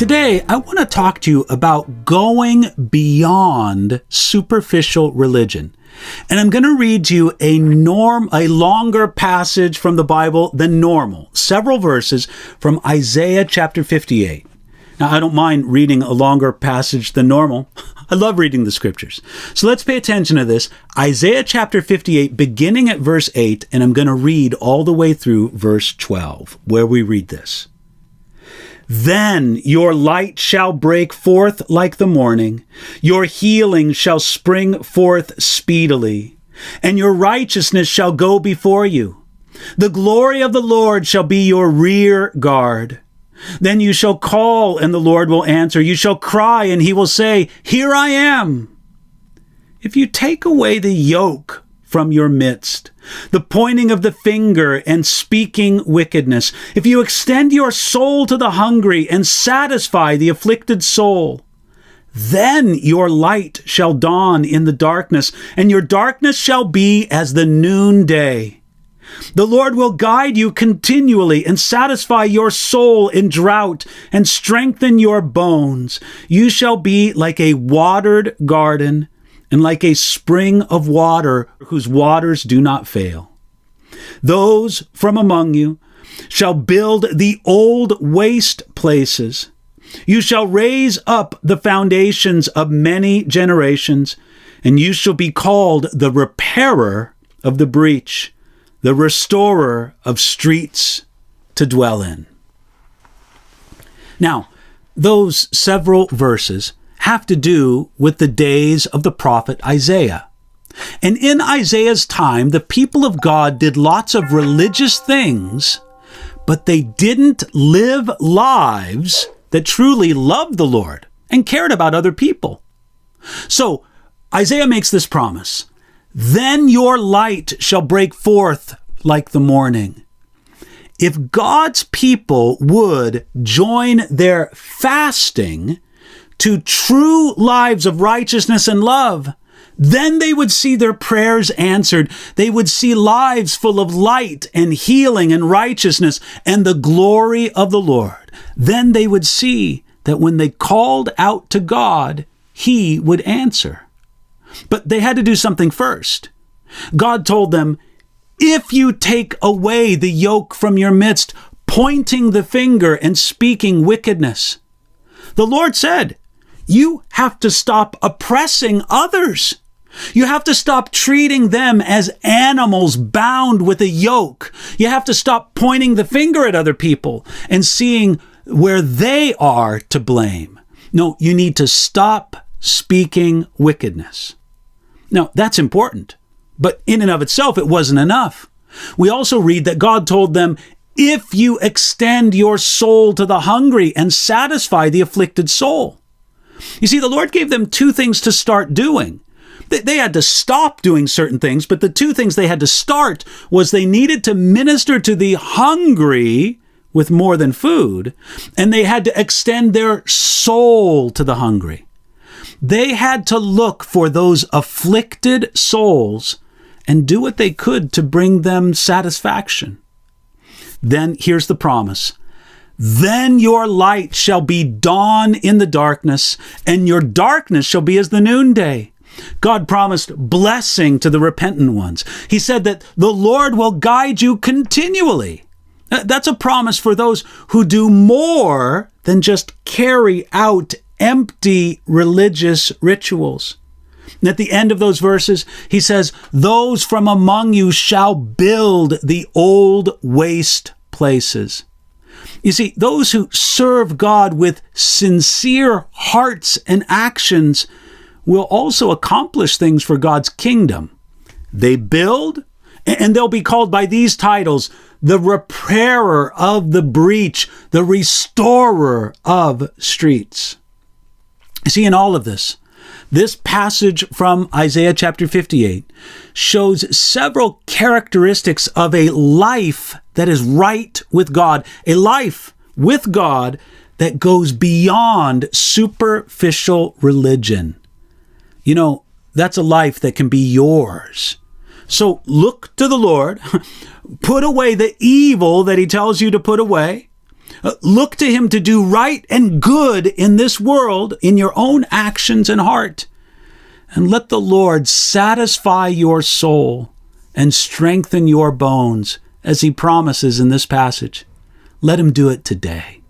Today, I want to talk to you about going beyond superficial religion. And I'm going to read you a longer passage from the Bible than normal, several verses from Isaiah chapter 58. Now, I don't mind reading a longer passage than normal. I love reading the scriptures. So let's pay attention to this. Isaiah chapter 58, beginning at verse 8, and I'm going to read all the way through verse 12, where we read this. Then your light shall break forth like the morning, your healing shall spring forth speedily, and your righteousness shall go before you. The glory of the Lord shall be your rear guard. Then you shall call, and the Lord will answer. You shall cry, and he will say, Here I am. If you take away the yoke from your midst, the pointing of the finger and speaking wickedness, if you extend your soul to the hungry and satisfy the afflicted soul, then your light shall dawn in the darkness, and your darkness shall be as the noonday. The Lord will guide you continually and satisfy your soul in drought and strengthen your bones. You shall be like a watered garden and like a spring of water whose waters do not fail. Those from among you shall build the old waste places. You shall raise up the foundations of many generations, and you shall be called the repairer of the breach, the restorer of streets to dwell in. Now, those several verses have to do with the days of the prophet Isaiah. And in Isaiah's time, the people of God did lots of religious things, but they didn't live lives that truly loved the Lord and cared about other people. So Isaiah makes this promise. Then your light shall break forth like the morning. If God's people would join their fasting to true lives of righteousness and love, then they would see their prayers answered. They would see lives full of light and healing and righteousness and the glory of the Lord. Then they would see that when they called out to God, He would answer. But they had to do something first. God told them, if you take away the yoke from your midst, pointing the finger and speaking wickedness, the Lord said, you have to stop oppressing others. You have to stop treating them as animals bound with a yoke. You have to stop pointing the finger at other people and seeing where they are to blame. No, you need to stop speaking wickedness. Now, that's important, but in and of itself, it wasn't enough. We also read that God told them, if you extend your soul to the hungry and satisfy the afflicted soul. You see, the Lord gave them two things to start doing. They had to stop doing certain things, but the two things they had to start was they needed to minister to the hungry with more than food, and they had to extend their soul to the hungry. They had to look for those afflicted souls and do what they could to bring them satisfaction. Then here's the promise. Then your light shall be dawn in the darkness, and your darkness shall be as the noonday. God promised blessing to the repentant ones. He said that the Lord will guide you continually. That's a promise for those who do more than just carry out empty religious rituals. And at the end of those verses, he says, those from among you shall build the old waste places. You see, those who serve God with sincere hearts and actions will also accomplish things for God's kingdom. They build, and they'll be called by these titles: the repairer of the breach, the restorer of streets. You see, in all of this, this passage from Isaiah chapter 58 shows several characteristics of a life that is right with God, a life with God that goes beyond superficial religion. You know, that's a life that can be yours. So look to the Lord, put away the evil that he tells you to put away, Look to him to do right and good in this world, in your own actions and heart. And let the Lord satisfy your soul and strengthen your bones, as he promises in this passage. Let him do it today.